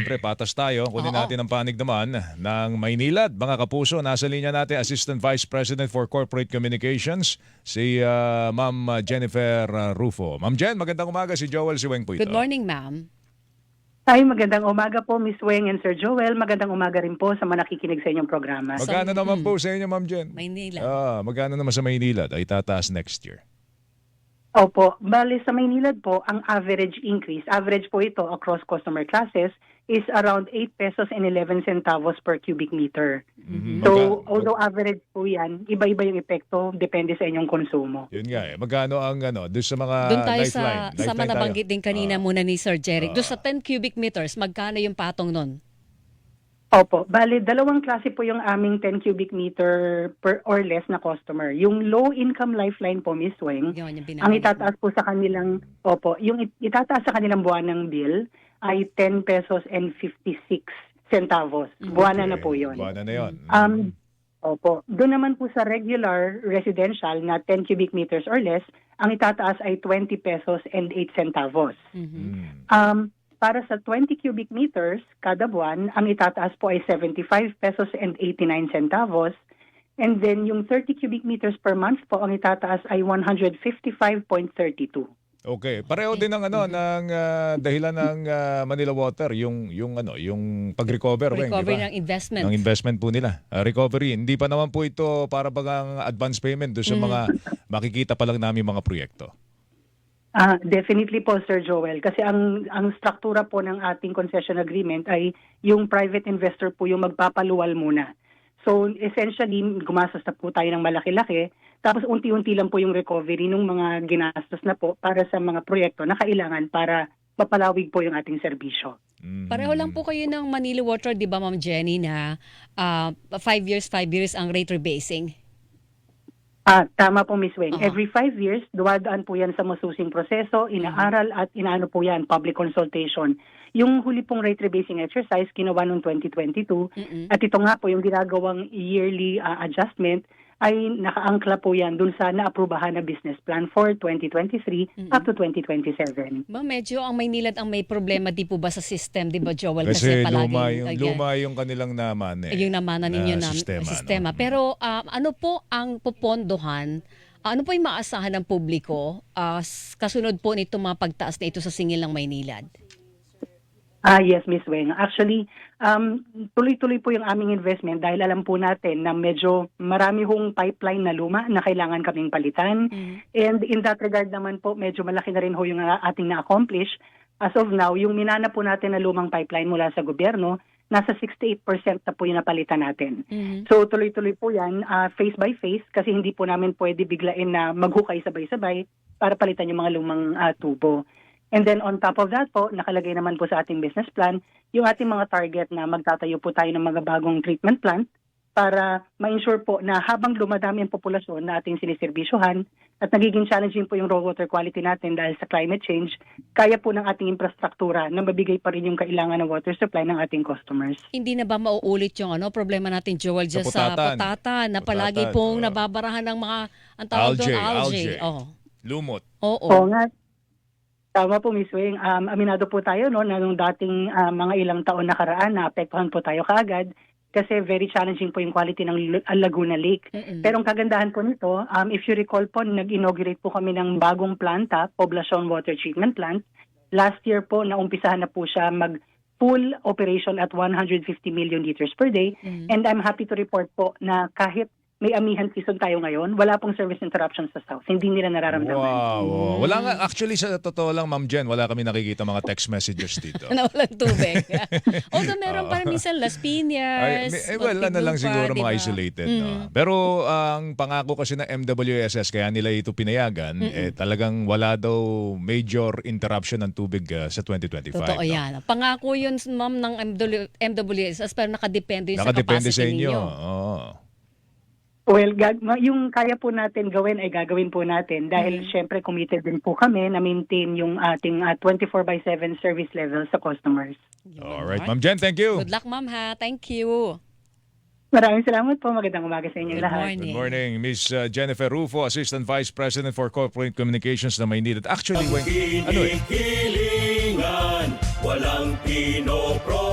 siyempre patas tayo. Kunin Oo. natin ang panig naman ng Maynilad. Mga kapuso, nasa linya natin Assistant Vice President for Corporate Communications, si Ma'am Jennifer Rufo. Ma'am Jen, magandang umaga. Si Joel Siweng po ito. Good morning, ma'am. Ay, magandang umaga po, Miss Weng and Sir Joel. Magandang umaga rin po sa mga nakikinig sa inyong programa. Magkano naman po sa inyo, Ma'am Jen? Maynilad. Magkano naman sa Maynilad ay tataas next year? Opo, bali sa Maynilad po, ang average po ito across customer classes is around 8 pesos and 11 centavos per cubic meter. So, although average po yan, iba-iba yung epekto, depende sa inyong konsumo. Yun nga eh. Magkano ang doon sa mga Doon tayo lifeline? sa Lifeline tayo. nabanggit din kanina muna ni Sir Jeric. Doon sa 10 cubic meters, magkano yung patong nun? Opo, bali dalawang klase po yung aming 10 cubic meter per or less na customer. Yung low income lifeline po, Miss Weng, Yun, yung ang binanggit itataas po sa kanilang, yung itataas sa kanilang buwan ng bill ay 10 pesos and 56 centavos. Buwanan na po yun. Buwanan na yun. Opo. Doon naman po sa regular residential na 10 cubic meters or less, ang itataas ay 20 pesos and 8 centavos. Para sa 20 cubic meters kada buwan, ang itataas po ay 75 pesos and 89 centavos. And then yung 30 cubic meters per month po, ang itataas ay 155.32. Okay, pareho din ng ng dahilan ng Manila Water, yung pag-recover, Weng, recovery di ba? ng investment. Ng investment po nila. Recovery, hindi pa naman po ito para bagang advance payment doon sa mga makikita pa lang namin mga proyekto. Definitely po, Sir Joel. Kasi ang struktura po ng ating concession agreement ay yung private investor po yung magpapaluwal muna. So essentially, gumastos na po tayo ng malaki-laki, tapos unti-unti lang po yung recovery ng mga ginastos na po para sa mga proyekto na kailangan para mapalawig po yung ating serbisyo. Pareho lang po kayo ng Manila Water, di ba, Ma'am Jenny, na 5 years ang rate rebasing? Tama po, Miss Weng. Every 5 years, duwadaan po yan sa masusing proseso, inaaral at inaano po yan, public consultation. Yung huli pong rate rebasing exercise, ginawa noong 2022, at ito nga po yung ginagawang yearly adjustment, ay nakaangkla po yan dun sa naaprubahan na business plan for 2023 up to 2027. Ma'am, medyo ang Maynilad ang may problema, di po ba sa system, di ba, Joel? Kasi palagi, luma yung kanilang naman yung namanan ninyo na sistema. no? Pero ano po ang pupondohan? Ano po yung maasahan ng publiko kasunod po nito mga pagtaas na ito sa singil ng Maynilad? Yes, Miss Weng. Actually, tuloy-tuloy po yung aming investment dahil alam po natin na medyo marami hong pipeline na luma na kailangan kaming palitan. And in that regard naman po, medyo malaki na rin ho yung ating na-accomplish. As of now, yung minana po natin na lumang pipeline mula sa gobyerno, nasa 68% na po yung napalitan natin. So tuloy-tuloy po yan, phase by phase, kasi hindi po namin pwede biglain na maghukay sabay-sabay para palitan yung mga lumang tubo. And then on top of that po, nakalagay naman po sa ating business plan, yung ating mga target na magtatayo po tayo ng mga bagong treatment plant para ma-ensure po na habang lumadami ang populasyon na ating siniservisyohan at nagiging challenging po yung raw water quality natin dahil sa climate change, kaya po ng ating infrastruktura na mabigay pa rin yung kailangan ng water supply ng ating customers. Hindi na ba mauulit yung problema natin, Joel, dyan sa Putatan na palagi pong nababarahan ng mga ang tawag doon, algae. Lumot. Oo nga. Tama po, Miss Weng. Aminado po tayo na nung dating mga ilang taon nakaraan, naapektuhan po tayo kaagad kasi very challenging po yung quality ng Laguna Lake. Pero ang kagandahan po nito, if you recall po, nag-inaugurate po kami ng bagong planta, Poblacion Water Treatment Plant. Last year po, naumpisahan na po siya mag-full operation at 150 million liters per day. And I'm happy to report po na kahit may amihan season tayo ngayon, wala pong service interruption sa South. Hindi nila nararamdaman. Wow. Wala nga, actually sa totoo lang, Ma'am Jen, wala kami nakikita mga text messages dito. Na walang tubig. Although meron pa rin minsan Las Piñas, wala na lang siguro diba? mga isolated. No? Pero ang pangako kasi ng MWSS, kaya nila ito pinayagan, talagang wala daw major interruption ng tubig sa 2025. Totoo yan. Pangako yun, ma'am, ng MWSS, pero nakadepende sa Nakadepende sa capacity inyo. ninyo. Oo. Well, yung kaya po natin gawin ay gagawin po natin dahil syempre committed din po kami na maintain yung ating 24/7 service level sa customers. Alright, Ma'am Jen, thank you. Good luck, ma'am, ha. Thank you. Maraming salamat po. Magandang umaga sa inyong lahat. Good morning, Miss Jennifer Rufo, Assistant Vice President for Corporate Communications na Maynilad. Actually, Hilingan, walang pinopro.